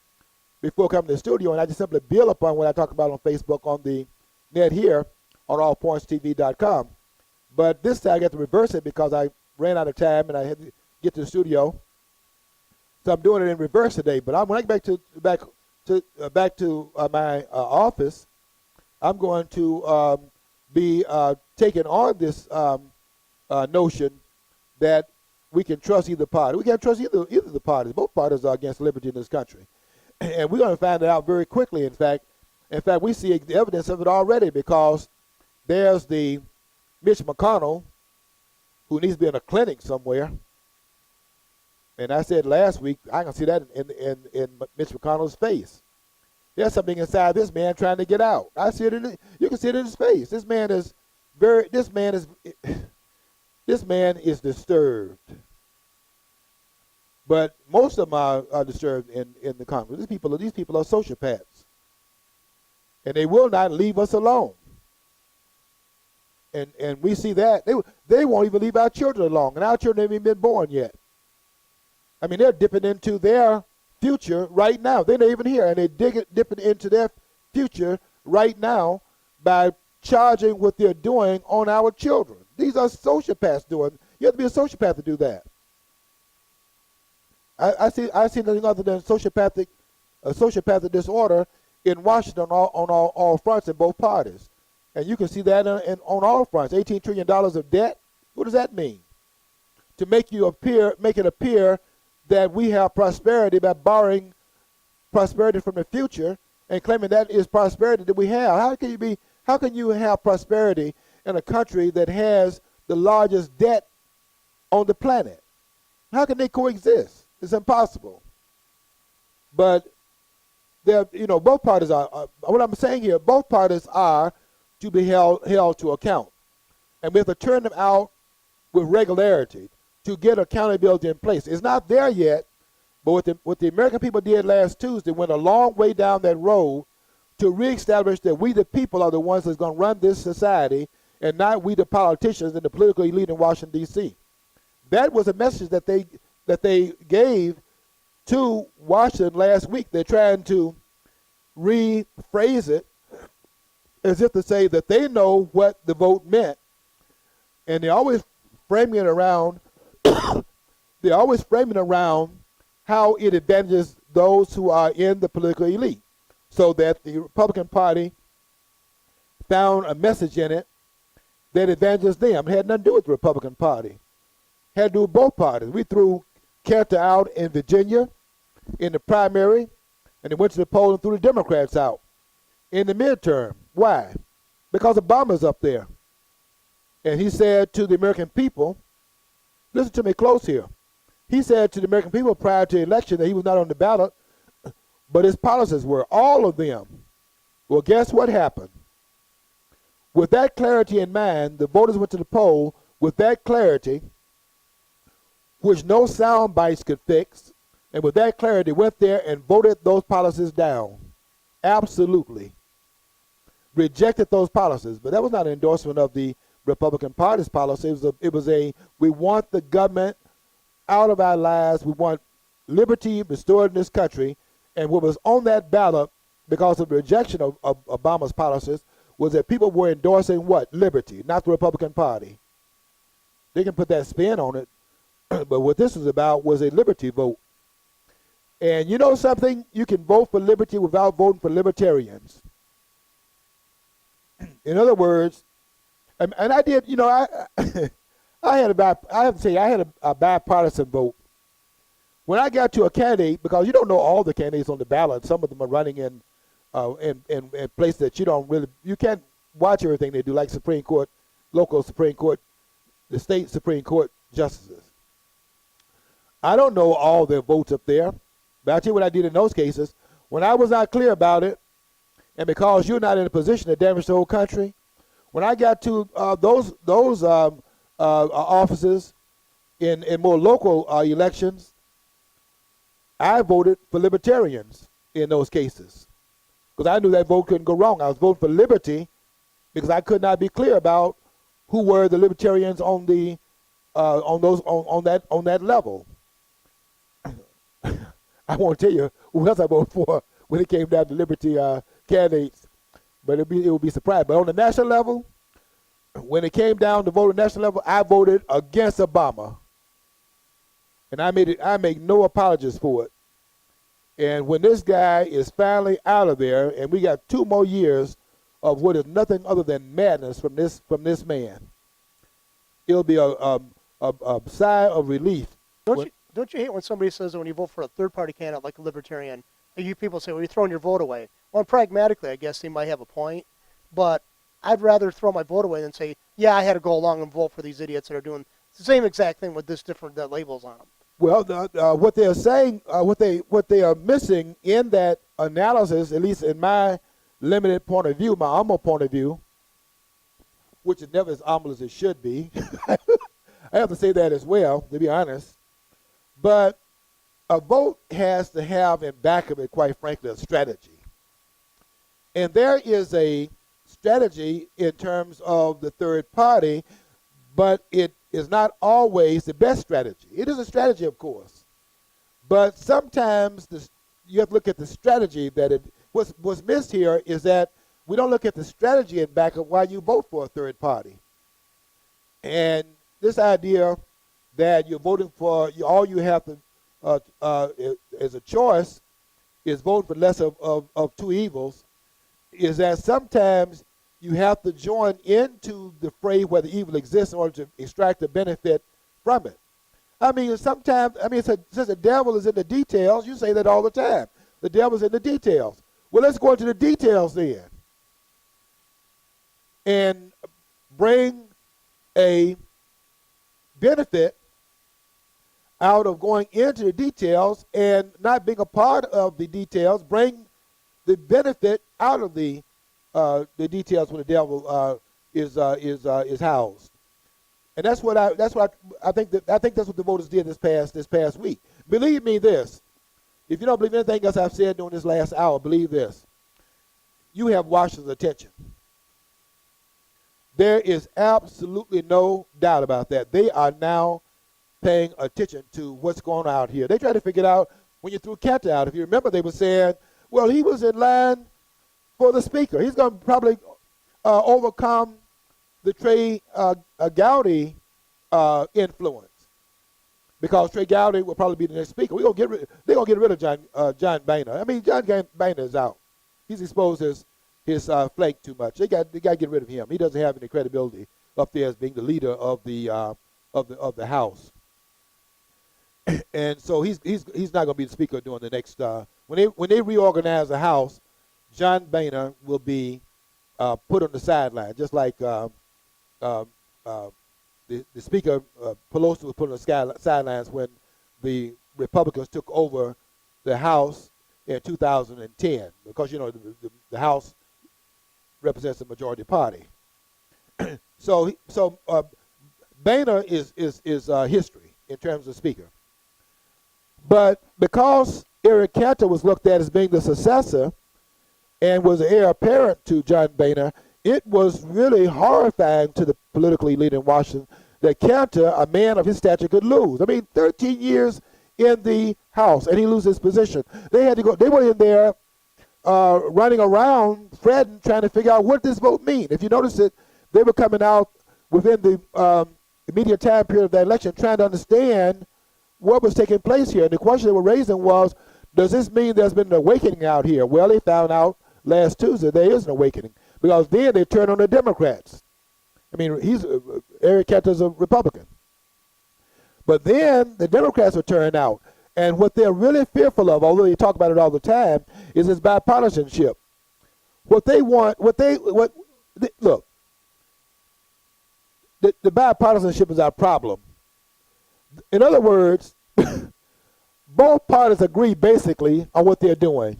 before coming to the studio, and I just simply build upon what I talk about on Facebook on the net here on allpointstv.com. But this time I got to reverse it because I ran out of time and I had to get to the studio. So I'm doing it in reverse today. But when I get back to my office, I'm going to be taking on this notion that we can trust either party. We can't trust either of the parties. Both parties are against liberty in this country. And we're going to find it out very quickly, in fact. In fact, we see the evidence of it already, because there's the Mitch McConnell, who needs to be in a clinic somewhere. And I said last week, I can see that in Mitch McConnell's face. There's something inside this man trying to get out. I see it you can see it in his face. This man is disturbed. But most of them are disturbed in the Congress. These people are sociopaths. And they will not leave us alone. And we see that. They won't even leave our children alone. And our children haven't even been born yet. I mean, they're dipping into their future right now. They're not even here. And they're dipping into their future right now by charging what they're doing on our children. These are sociopaths doing. You have to be a sociopath to do that. I see nothing other than sociopathic disorder in Washington on all fronts in both parties. And you can see that on all fronts. $18 trillion of debt. What does that mean? To make it appear that we have prosperity by borrowing prosperity from the future and claiming that is prosperity that we have. How can you have prosperity in a country that has the largest debt on the planet? How can they coexist? It's impossible. But both parties are. What I'm saying here, both parties are to be held to account, and we have to turn them out with regularity to get accountability in place. It's not there yet, but what the American people did last Tuesday went a long way down that road to reestablish that we the people are the ones that's going to run this society, and not we the politicians and the political elite in Washington, D.C. That was a message that they gave to Washington last week. They're trying to rephrase it as if to say that they know what the vote meant, and they're always framing it around how it advantages those who are in the political elite, so that the Republican Party found a message in it that advantages them. It had nothing to do with the Republican Party. It had to do with both parties. We threw Carter out in Virginia in the primary, and they went to the poll and threw the Democrats out in the midterm. Why? Because Obama's up there. And he said to the American people, listen to me close here. He said to the American people prior to the election that he was not on the ballot, but his policies were, all of them. Well, guess what happened? With that clarity in mind, the voters went to the poll with that clarity, which no sound bites could fix, and with that clarity went there and voted those policies down. Absolutely. Rejected those policies. But that was not an endorsement of the Republican Party's policy. It was a we want the government out of our lives. We want liberty restored in this country. And what was on that ballot, because of the rejection of Obama's policies, was that people were endorsing what? Liberty, not the Republican Party. They can put that spin on it, But what this was about was a liberty vote. And you know something? You can vote for liberty without voting for libertarians. In other words, and I did, I had I have to say, I had a bipartisan vote. When I got to a candidate, because you don't know all the candidates on the ballot, some of them are running in places that you can't watch everything they do, like Supreme Court, local Supreme Court, the state Supreme Court justices. I don't know all their votes up there, but I'll tell you what I did in those cases. When I was not clear about it, and because you're not in a position to damage the whole country, when I got to those offices in more local elections, I voted for libertarians in those cases because I knew that vote couldn't go wrong. I was voting for liberty because I could not be clear about who were the libertarians on that level. I won't tell you who else I voted for when it came down to liberty candidates, but it would be surprised. But on the national level, when it came down to vote on the national level, I voted against Obama, and I make no apologies for it. And when this guy is finally out of there, and we got 2 more years of what is nothing other than madness from this man, it'll be a sigh of relief. Don't you hate when somebody says that when you vote for a third-party candidate like a libertarian, you people say, well, you're throwing your vote away? Well, pragmatically, I guess they might have a point, but I'd rather throw my vote away than say, yeah, I had to go along and vote for these idiots that are doing the same exact thing with this different labels on them. Well, what they're saying, what they are missing in that analysis, at least in my limited point of view, my humble point of view, which is never as humble as it should be. I have to say that as well, to be honest. But a vote has to have in back of it, quite frankly, a strategy. And there is a strategy in terms of the third party, but it is not always the best strategy. It is a strategy, of course. But sometimes you have to look at the strategy what's missed here is that we don't look at the strategy in back of why you vote for a third party. And this idea that you're voting for, all you have to, as a choice, is voting for less of two evils, is that sometimes you have to join into the fray where the evil exists in order to extract the benefit from it. I mean, sometimes, since the devil is in the details, you say that all the time. The devil's in the details. Well, let's go into the details then and bring a benefit out of going into the details and not being a part of the details. Bring the benefit out of the details when the devil is housed, and that's what I think that's what the voters did this past week. Believe me, this. If you don't believe anything else I've said during this last hour, believe this. You have Washington's attention. There is absolutely no doubt about that. They are now paying attention to what's going on out here. They try to figure it out when you threw Cantor out. If you remember, they were saying, well, he was in line for the speaker. He's going to probably overcome the Trey Gowdy influence because Trey Gowdy will probably be the next speaker. They're going to get rid of John Boehner. I mean, John Boehner is out. He's exposed his flake too much. They got to get rid of him. He doesn't have any credibility up there as being the leader of the House. And so he's not going to be the speaker during the next when they reorganize the House. John Boehner will be put on the sideline, just like the Speaker Pelosi was put on the sidelines when the Republicans took over the House in 2010, because the House represents the majority party. So Boehner is history in terms of Speaker. But because Eric Cantor was looked at as being the successor and was the heir apparent to John Boehner, it was really horrifying to the political elite in Washington that Cantor, a man of his stature, could lose. I mean, 13 years in the House, and he loses his position. They were in there running around, fretting, trying to figure out what this vote mean. If you notice it, they were coming out within the immediate time period of that election trying to understand what was taking place here. And the question they were raising was, does this mean there's been an awakening out here? Well, they found out last Tuesday there is an awakening, because then they turned on the Democrats. I mean, Eric Cantor's a Republican. But then the Democrats are turning out. And what they're really fearful of, although they talk about it all the time, is this bipartisanship. What they want, look, the bipartisanship is our problem. In other words, both parties agree basically on what they're doing.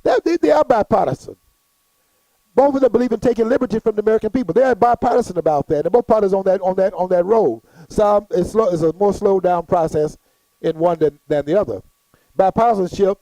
They are bipartisan. Both of them believe in taking liberty from the American people. They are bipartisan about that, and both parties on that road. Some it's a more slowed down process in one than the other. Bipartisanship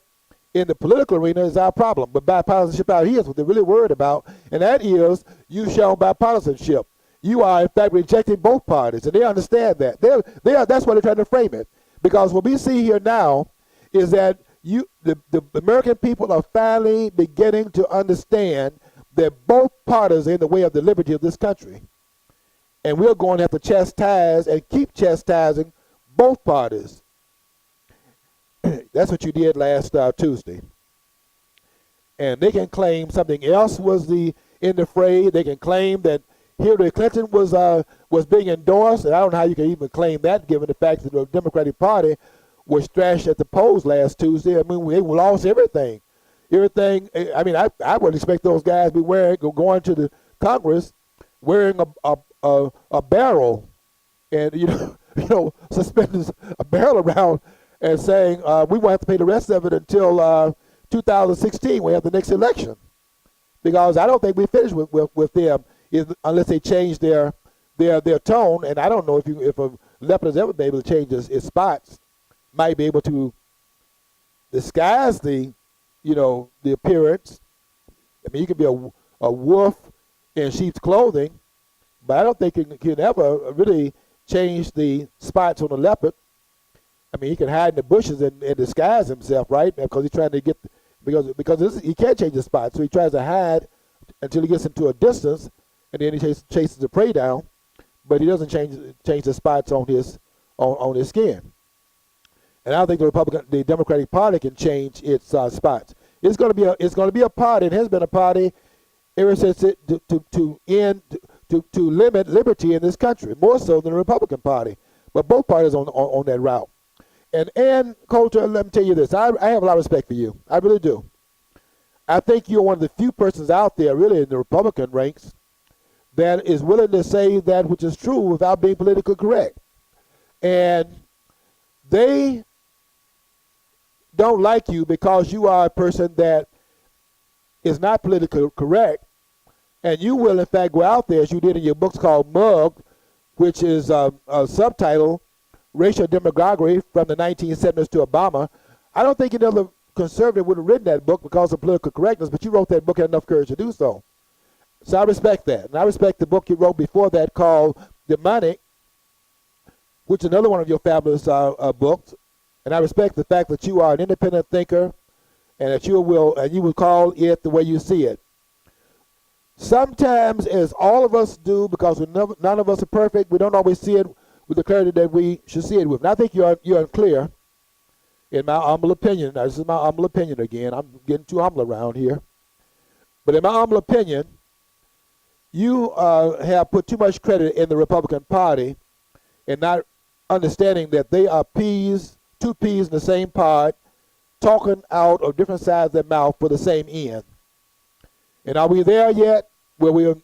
in the political arena is our problem, but bipartisanship out here is what they're really worried about, and that is you show bipartisanship. You are in fact rejecting both parties, and they understand that. That's why they're trying to frame it, because what we see here now is that the American people are finally beginning to understand that both parties are in the way of the liberty of this country. And we're going to have to chastise and keep chastising both parties. That's what you did last Tuesday. And they can claim something else was in the fray. They can claim that Hillary Clinton was being endorsed, and I don't know how you can even claim that, given the fact that the Democratic Party was thrashed at the polls last Tuesday. I mean, they lost everything. I mean, I would expect those guys to be going to the Congress wearing a barrel, and suspending a barrel around and saying we won't have to pay the rest of it until 2016. We have the next election, because I don't think we finished with them unless they change their tone. And I don't know if a leopard has ever been able to change its spots. Might be able to disguise the appearance. I mean, you can be a wolf in sheep's clothing, but I don't think it can ever really change the spots on a leopard. I mean, he can hide in the bushes and disguise himself, right? Because he's trying to get, because he can't change the spots, so he tries to hide until he gets into a distance, and then he chases the prey down, but he doesn't change the spots on his skin. And I don't think the Democratic Party can change its spots. It's going to be a party. It has been a party ever since to limit liberty in this country, more so than the Republican Party. But both parties on that route. And Ann Coulter, let me tell you this: I have a lot of respect for you. I really do. I think you're one of the few persons out there, really, in the Republican ranks, that is willing to say that which is true without being politically correct. And they don't like you because you are a person that is not politically correct, and you will in fact go out there, as you did in your books called Mugged, which is a subtitle, Racial Demagoguery from the 1970s to Obama. I don't think another conservative would have written that book because of political correctness, but you wrote that book and had enough courage to do so. So I respect that. And I respect the book you wrote before that called Demonic, which is another one of your fabulous books. And I respect the fact that you are an independent thinker, and that you will call it the way you see it. Sometimes, as all of us do, because none of us are perfect, we don't always see it with the clarity that we should see it with. And I think you're unclear, in my humble opinion. Now, this is my humble opinion again. I'm getting too humble around here. But in my humble opinion, you have put too much credit in the Republican Party and not understanding that they are two peas in the same pod, talking out of different sides of their mouth for the same end. And are we there yet? Well, we are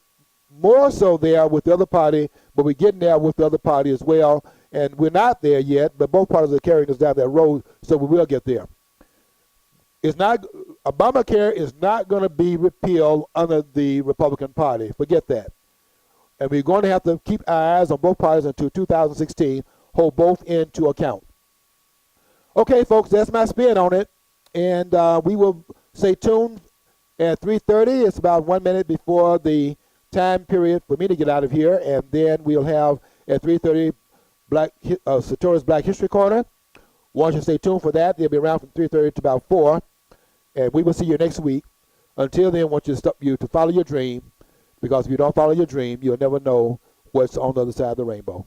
more so there with the other party, but we're getting there with the other party as well. And we're not there yet, but both parties are carrying us down that road, so we will get there. Obamacare is not going to be repealed under the Republican Party. Forget that. And we're going to have to keep our eyes on both parties until 2016, hold both into account. Okay, folks, that's my spin on it. And we will stay tuned at 3:30. It's about 1 minute before the time period for me to get out of here. And then we'll have at 3:30 Satori's Black History Corner. Want you to stay tuned for that. They'll be around from 3:30 to about 4. And we will see you next week. Until then, I want you to follow your dream. Because if you don't follow your dream, you'll never know what's on the other side of the rainbow.